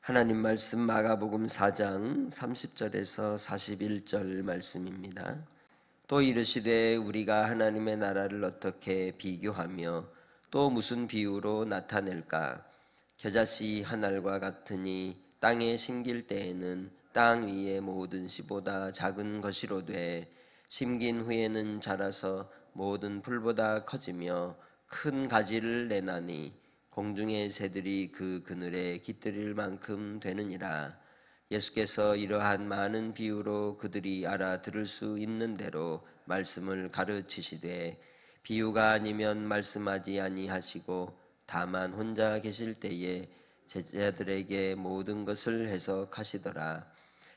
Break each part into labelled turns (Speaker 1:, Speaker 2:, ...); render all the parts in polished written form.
Speaker 1: 하나님 말씀 마가복음 4장 30절에서 41절 말씀입니다. 또 이르시되 우리가 하나님의 나라를 어떻게 비교하며 또 무슨 비유로 나타낼까? 겨자씨 한 알과 같으니 땅에 심길 때에는 땅 위의 모든 씨보다 작은 것이로되 심긴 후에는 자라서 모든 풀보다 커지며 큰 가지를 내나니 공중의 새들이 그 그늘에 깃들일 만큼 되느니라. 예수께서 이러한 많은 비유로 그들이 알아들을 수 있는 대로 말씀을 가르치시되 비유가 아니면 말씀하지 아니하시고 다만 혼자 계실 때에 제자들에게 모든 것을 해석하시더라.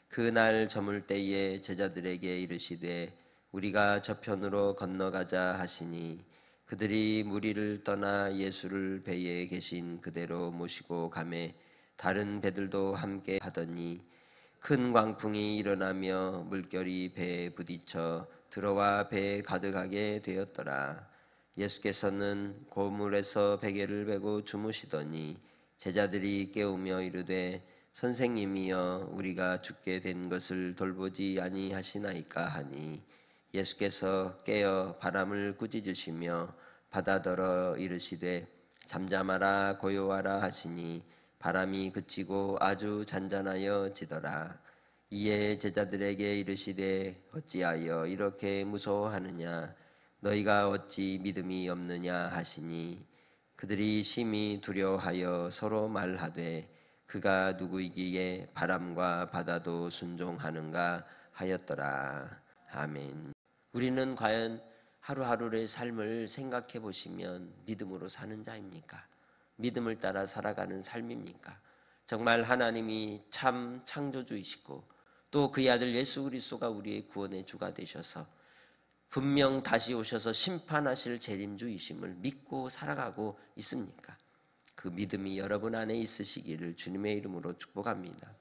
Speaker 1: 그날 저물 때에 제자들에게 이르시되 우리가 저편으로 건너가자 하시니 그들이 무리를 떠나 예수를 배에 계신 그대로 모시고 가매 다른 배들도 함께 하더니 큰 광풍이 일어나며 물결이 배에 부딪혀 들어와 배에 가득하게 되었더라. 예수께서는 고물에서 베개를 베고 주무시더니 제자들이 깨우며 이르되 선생님이여 우리가 죽게 된 것을 돌보지 아니하시나이까 하니 예수께서 깨어 바람을 꾸짖으시며 바다더러 이르시되 잠잠하라 고요하라 하시니 바람이 그치고 아주 잔잔하여 지더라. 이에 제자들에게 이르시되 어찌하여 이렇게 무서워하느냐 너희가 어찌 믿음이 없느냐 하시니 그들이 심히 두려워하여 서로 말하되 그가 누구이기에 바람과 바다도 순종하는가 하였더라. 아멘. 우리는 과연 하루하루의 삶을 생각해 보시면 믿음으로 사는 자입니까? 믿음을 따라 살아가는 삶입니까? 정말 하나님이 참 창조주이시고 또 그의 아들 예수 그리스도가 우리의 구원의 주가 되셔서 분명 다시 오셔서 심판하실 재림주이심을 믿고 살아가고 있습니까? 그 믿음이 여러분 안에 있으시기를 주님의 이름으로 축복합니다.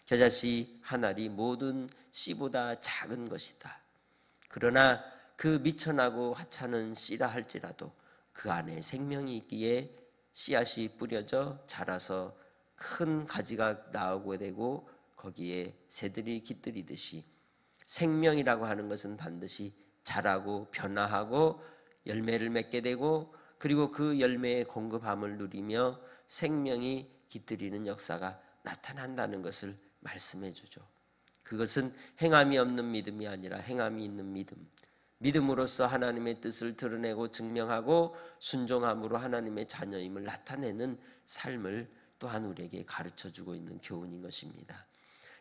Speaker 1: 겨자씨 한 알이 모든 씨보다 작은 것이다. 그러나 그 미천하고 하찮은 씨라 할지라도 그 안에 생명이 있기에 씨앗이 뿌려져 자라서 큰 가지가 나오게 되고 거기에 새들이 깃들이듯이 생명이라고 하는 것은 반드시 자라고 변화하고 열매를 맺게 되고 그리고 그 열매의 공급함을 누리며 생명이 깃들이는 역사가 나타난다는 것을 말씀해 주죠. 그것은 행함이 없는 믿음이 아니라 행함이 있는 믿음. 믿음으로써 하나님의 뜻을 드러내고 증명하고 순종함으로 하나님의 자녀임을 나타내는 삶을 또한 우리에게 가르쳐주고 있는 교훈인 것입니다.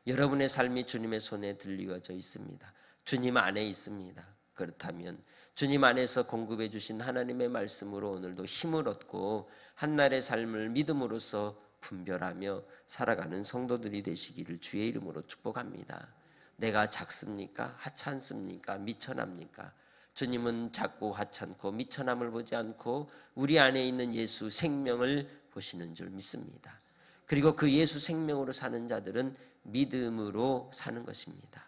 Speaker 1: 여러분의 삶이 주님의 손에 들려져 있습니다. 주님 안에 있습니다. 그렇다면 주님 안에서 공급해 주신 하나님의 말씀으로 오늘도 힘을 얻고 한날의 삶을 믿음으로써 분별하며 살아가는 성도들이 되시기를 주의 이름으로 축복합니다. 내가 작습니까? 하찮습니까? 미천합니까? 주님은 작고 하찮고 미천함을 보지 않고 우리 안에 있는 예수 생명을 보시는 줄 믿습니다. 그리고 그 예수 생명으로 사는 자들은 믿음으로 사는 것입니다.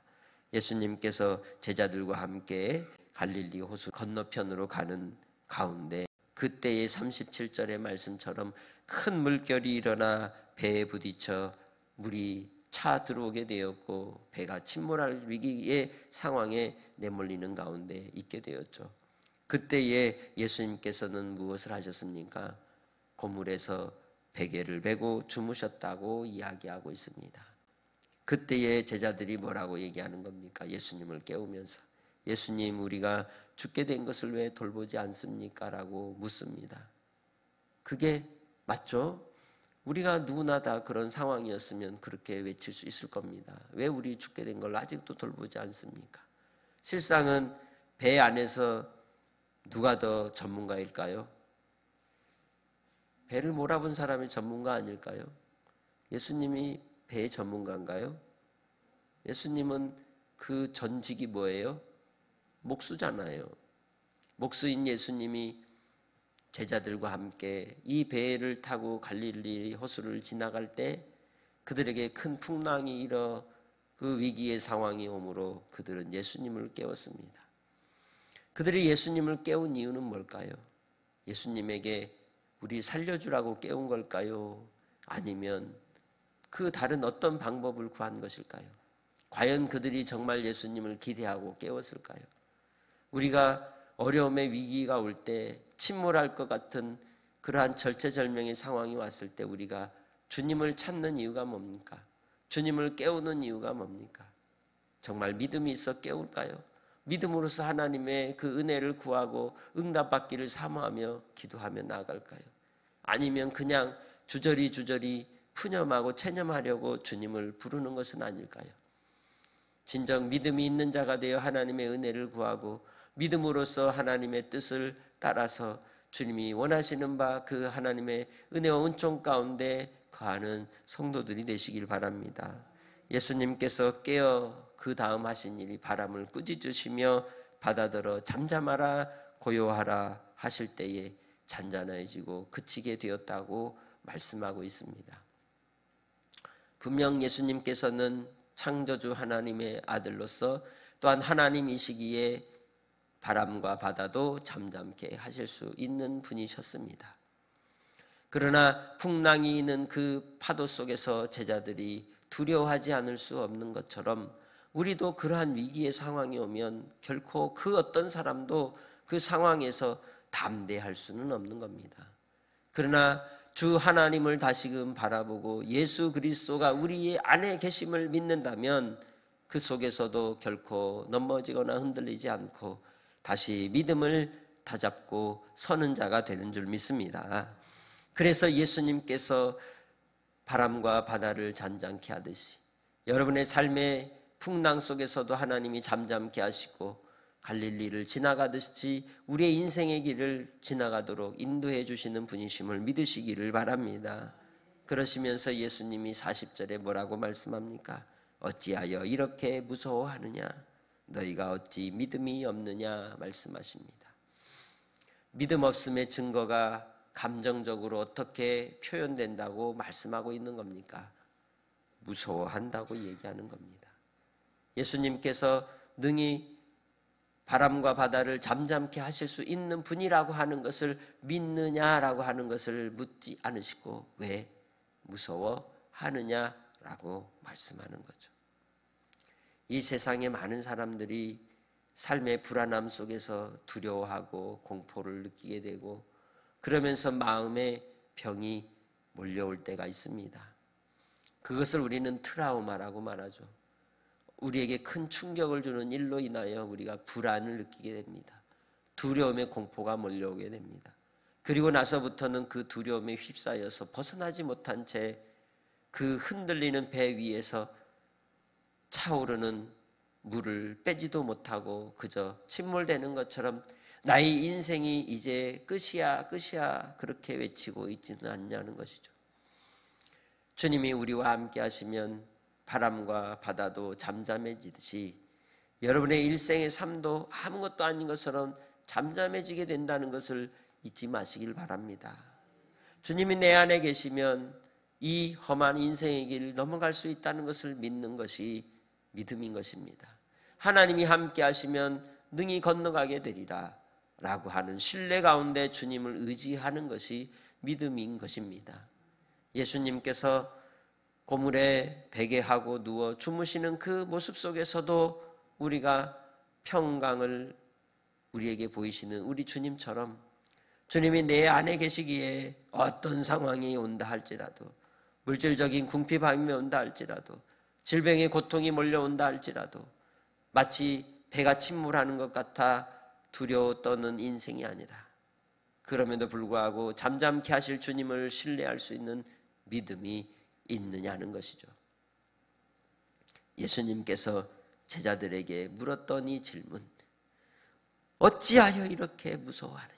Speaker 1: 예수님께서 제자들과 함께 갈릴리 호수 건너편으로 가는 가운데 그때의 37절의 말씀처럼 큰 물결이 일어나 배에 부딪혀 물이 차 들어오게 되었고 배가 침몰할 위기의 상황에 내몰리는 가운데 있게 되었죠. 그때에 예수님께서는 무엇을 하셨습니까? 고물에서 베개를 베고 주무셨다고 이야기하고 있습니다. 그때에 제자들이 뭐라고 얘기하는 겁니까? 예수님을 깨우면서 예수님 우리가 죽게 된 것을 왜 돌보지 않습니까? 라고 묻습니다. 그게 맞죠? 우리가 누구나 다 그런 상황이었으면 그렇게 외칠 수 있을 겁니다. 왜 우리 죽게 된 걸 아직도 돌보지 않습니까? 실상은 배 안에서 누가 더 전문가일까요? 배를 몰아본 사람이 전문가 아닐까요? 예수님이 배의 전문가인가요? 예수님은 그 전직이 뭐예요? 목수잖아요. 목수인 예수님이 제자들과 함께 이 배를 타고 갈릴리 호수를 지나갈 때 그들에게 큰 풍랑이 일어 그 위기의 상황이 오므로 그들은 예수님을 깨웠습니다. 그들이 예수님을 깨운 이유는 뭘까요? 예수님에게 우리 살려주라고 깨운 걸까요? 아니면 그 다른 어떤 방법을 구한 것일까요? 과연 그들이 정말 예수님을 기대하고 깨웠을까요? 우리가 어려움의 위기가 올 때 침몰할 것 같은 그러한 절체절명의 상황이 왔을 때 우리가 주님을 찾는 이유가 뭡니까? 주님을 깨우는 이유가 뭡니까? 정말 믿음이 있어 깨울까요? 믿음으로써 하나님의 그 은혜를 구하고 응답받기를 사모하며 기도하며 나아갈까요? 아니면 그냥 주저리 푸념하고 체념하려고 주님을 부르는 것은 아닐까요? 진정 믿음이 있는 자가 되어 하나님의 은혜를 구하고 믿음으로써 하나님의 뜻을 따라서 주님이 원하시는 바 그 하나님의 은혜와 은총 가운데 거하는 성도들이 되시길 바랍니다. 예수님께서 깨어 그 다음 하신 일이 바람을 꾸짖으시며 바다더러 잠잠하라 고요하라 하실 때에 잔잔해지고 그치게 되었다고 말씀하고 있습니다. 분명 예수님께서는 창조주 하나님의 아들로서 또한 하나님이시기에 바람과 바다도 잠잠케 하실 수 있는 분이셨습니다. 그러나 풍랑이 있는 그 파도 속에서 제자들이 두려워하지 않을 수 없는 것처럼 우리도 그러한 위기의 상황이 오면 결코 그 어떤 사람도 그 상황에서 담대할 수는 없는 겁니다. 그러나 주 하나님을 다시금 바라보고 예수 그리스도가 우리 안에 계심을 믿는다면 그 속에서도 결코 넘어지거나 흔들리지 않고 다시 믿음을 다잡고 서는 자가 되는 줄 믿습니다. 그래서 예수님께서 바람과 바다를 잔잔케 하듯이 여러분의 삶의 풍랑 속에서도 하나님이 잠잠케 하시고 갈릴리를 지나가듯이 우리의 인생의 길을 지나가도록 인도해 주시는 분이심을 믿으시기를 바랍니다. 그러시면서 예수님이 40절에 뭐라고 말씀합니까? 어찌하여 이렇게 무서워하느냐? 너희가 어찌 믿음이 없느냐 말씀하십니다. 믿음 없음의 증거가 감정적으로 어떻게 표현된다고 말씀하고 있는 겁니까? 무서워한다고 얘기하는 겁니다. 예수님께서 능히 바람과 바다를 잠잠케 하실 수 있는 분이라고 하는 것을 믿느냐라고 하는 것을 묻지 않으시고 왜 무서워하느냐라고 말씀하는 거죠. 이 세상에 많은 사람들이 삶의 불안함 속에서 두려워하고 공포를 느끼게 되고 그러면서 마음에 병이 몰려올 때가 있습니다. 그것을 우리는 트라우마라고 말하죠. 우리에게 큰 충격을 주는 일로 인하여 우리가 불안을 느끼게 됩니다. 두려움의 공포가 몰려오게 됩니다. 그리고 나서부터는 그 두려움에 휩싸여서 벗어나지 못한 채 그 흔들리는 배 위에서 차오르는 물을 빼지도 못하고 그저 침몰되는 것처럼 나의 인생이 이제 끝이야 그렇게 외치고 있지는 않냐는 것이죠. 주님이 우리와 함께 하시면 바람과 바다도 잠잠해지듯이 여러분의 일생의 삶도 아무것도 아닌 것처럼 잠잠해지게 된다는 것을 잊지 마시길 바랍니다. 주님이 내 안에 계시면 이 험한 인생의 길을 넘어갈 수 있다는 것을 믿는 것이 믿음인 것입니다. 하나님이 함께 하시면 능히 건너가게 되리라 라고 하는 신뢰 가운데 주님을 의지하는 것이 믿음인 것입니다. 예수님께서 고물에 베개하고 누워 주무시는 그 모습 속에서도 우리가 평강을 우리에게 보이시는 우리 주님처럼 주님이 내 안에 계시기에 어떤 상황이 온다 할지라도 물질적인 궁핍함이 온다 할지라도 질병의 고통이 몰려온다 할지라도 마치 배가 침몰하는 것 같아 두려워 떠는 인생이 아니라 그럼에도 불구하고 잠잠케 하실 주님을 신뢰할 수 있는 믿음이 있느냐는 것이죠. 예수님께서 제자들에게 물었던 이 질문, 어찌하여 이렇게 무서워하느냐?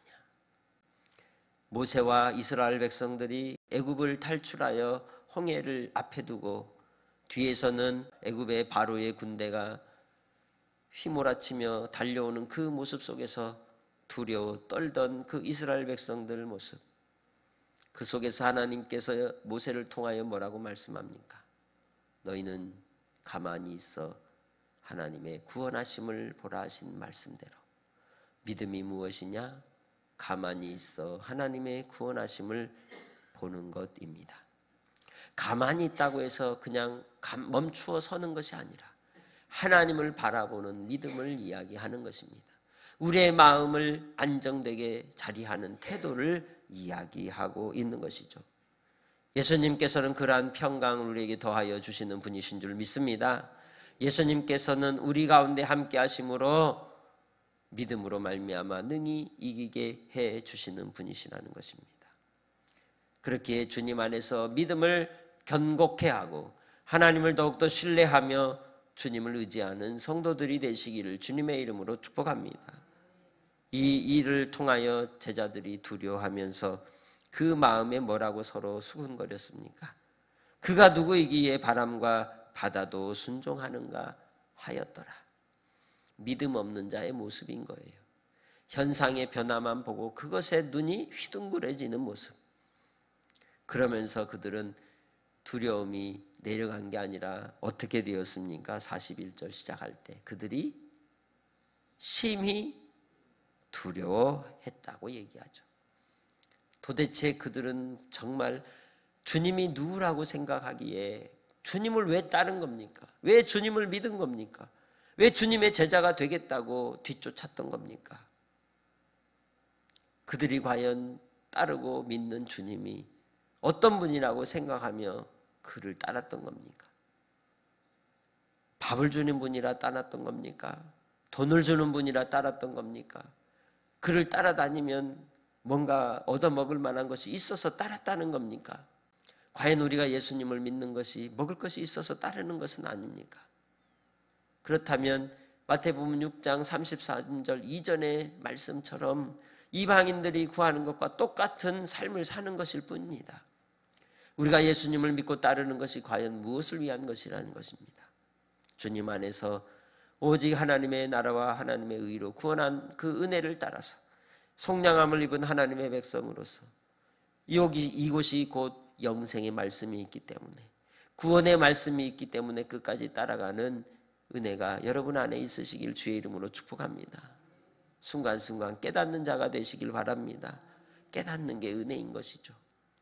Speaker 1: 모세와 이스라엘 백성들이 애굽을 탈출하여 홍해를 앞에 두고 뒤에서는 애굽의 바로의 군대가 휘몰아치며 달려오는 그 모습 속에서 두려워 떨던 그 이스라엘 백성들 모습, 그 속에서 하나님께서 모세를 통하여 뭐라고 말씀합니까? 너희는 가만히 있어 하나님의 구원하심을 보라 하신 말씀대로 믿음이 무엇이냐? 가만히 있어 하나님의 구원하심을 보는 것입니다. 가만히 있다고 해서 그냥 멈추어 서는 것이 아니라 하나님을 바라보는 믿음을 이야기하는 것입니다. 우리의 마음을 안정되게 자리하는 태도를 이야기하고 있는 것이죠. 예수님께서는 그러한 평강을 우리에게 더하여 주시는 분이신 줄 믿습니다. 예수님께서는 우리 가운데 함께 하심으로 믿음으로 말미암아 능히 이기게 해 주시는 분이시라는 것입니다. 그렇게 주님 안에서 믿음을 견고케 하고 하나님을 더욱더 신뢰하며 주님을 의지하는 성도들이 되시기를 주님의 이름으로 축복합니다. 이 일을 통하여 제자들이 두려워하면서 그 마음에 뭐라고 서로 수군거렸습니까? 그가 누구이기에 바람과 바다도 순종하는가 하였더라. 믿음 없는 자의 모습인 거예요. 현상의 변화만 보고 그것에 눈이 휘둥그레지는 모습. 그러면서 그들은 두려움이 내려간 게 아니라 어떻게 되었습니까? 41절 시작할 때 그들이 심히 두려워했다고 얘기하죠. 도대체 그들은 정말 주님이 누구라고 생각하기에 주님을 왜 따른 겁니까? 왜 주님을 믿은 겁니까? 왜 주님의 제자가 되겠다고 뒤쫓았던 겁니까? 그들이 과연 따르고 믿는 주님이 어떤 분이라고 생각하며 그를 따랐던 겁니까? 밥을 주는 분이라 따랐던 겁니까? 돈을 주는 분이라 따랐던 겁니까? 그를 따라다니면 뭔가 얻어먹을 만한 것이 있어서 따랐다는 겁니까? 과연 우리가 예수님을 믿는 것이 먹을 것이 있어서 따르는 것은 아닙니까? 그렇다면 마태복음 6장 33절 이전의 말씀처럼 이방인들이 구하는 것과 똑같은 삶을 사는 것일 뿐입니다. 우리가 예수님을 믿고 따르는 것이 과연 무엇을 위한 것이라는 것입니다. 주님 안에서 오직 하나님의 나라와 하나님의 의로 구원한 그 은혜를 따라서 속량함을 입은 하나님의 백성으로서 이곳이 곧 영생의 말씀이 있기 때문에 구원의 말씀이 있기 때문에 끝까지 따라가는 은혜가 여러분 안에 있으시길 주의 이름으로 축복합니다. 순간순간 깨닫는 자가 되시길 바랍니다. 깨닫는 게 은혜인 것이죠.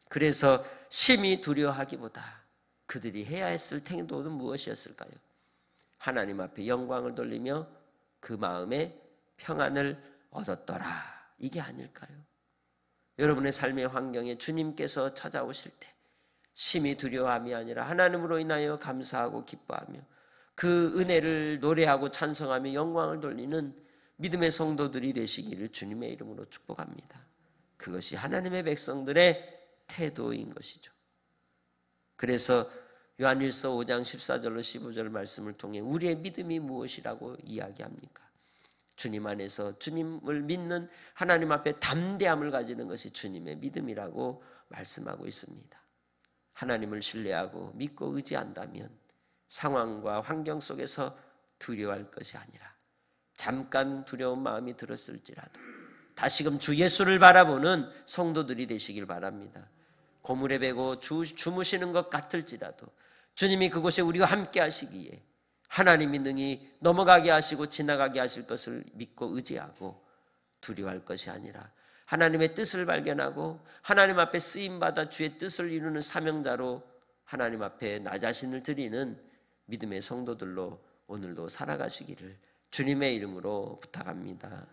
Speaker 1: 그래서 심히 두려워하기보다 그들이 해야 했을 태도는 무엇이었을까요? 하나님 앞에 영광을 돌리며 그 마음에 평안을 얻었더라. 이게 아닐까요? 여러분의 삶의 환경에 주님께서 찾아오실 때 심히 두려워함이 아니라 하나님으로 인하여 감사하고 기뻐하며 그 은혜를 노래하고 찬송하며 영광을 돌리는 믿음의 성도들이 되시기를 주님의 이름으로 축복합니다. 그것이 하나님의 백성들의 태도인 것이죠. 그래서 요한일서 5장 14절로 15절 말씀을 통해 우리의 믿음이 무엇이라고 이야기합니까? 주님 안에서 주님을 믿는 하나님 앞에 담대함을 가지는 것이 주님의 믿음이라고 말씀하고 있습니다. 하나님을 신뢰하고 믿고 의지한다면 상황과 환경 속에서 두려워할 것이 아니라 잠깐 두려운 마음이 들었을지라도 다시금 주 예수를 바라보는 성도들이 되시길 바랍니다. 고물에 베고 주무시는 것 같을지라도 주님이 그곳에 우리와 함께 하시기에 하나님이 능히 넘어가게 하시고 지나가게 하실 것을 믿고 의지하고 두려워할 것이 아니라 하나님의 뜻을 발견하고 하나님 앞에 쓰임받아 주의 뜻을 이루는 사명자로 하나님 앞에 나 자신을 드리는 믿음의 성도들로 오늘도 살아가시기를 주님의 이름으로 부탁합니다.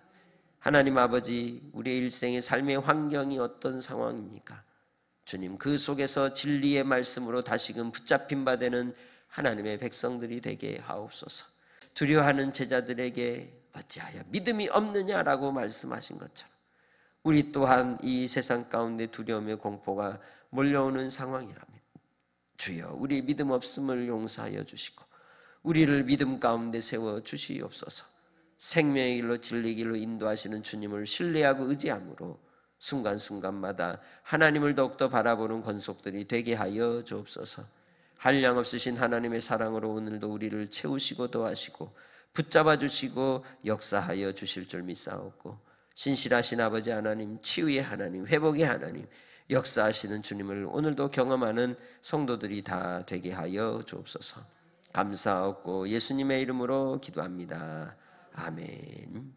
Speaker 1: 하나님 아버지, 우리의 일생의 삶의 환경이 어떤 상황입니까? 주님, 그 속에서 진리의 말씀으로 다시금 붙잡힌 바 되는 하나님의 백성들이 되게 하옵소서. 두려워하는 제자들에게 어찌하여 믿음이 없느냐라고 말씀하신 것처럼 우리 또한 이 세상 가운데 두려움의 공포가 몰려오는 상황이라면 주여 우리 믿음 없음을 용서하여 주시고 우리를 믿음 가운데 세워 주시옵소서. 생명의 길로 진리 길로 인도하시는 주님을 신뢰하고 의지함으로 순간순간마다 하나님을 더욱더 바라보는 권속들이 되게 하여 주옵소서. 한량없으신 하나님의 사랑으로 오늘도 우리를 채우시고 도와시고 붙잡아 주시고 역사하여 주실 줄 믿사옵고 신실하신 아버지 하나님, 치유의 하나님, 회복의 하나님, 역사하시는 주님을 오늘도 경험하는 성도들이 다 되게 하여 주옵소서. 감사하고 예수님의 이름으로 기도합니다. 아멘.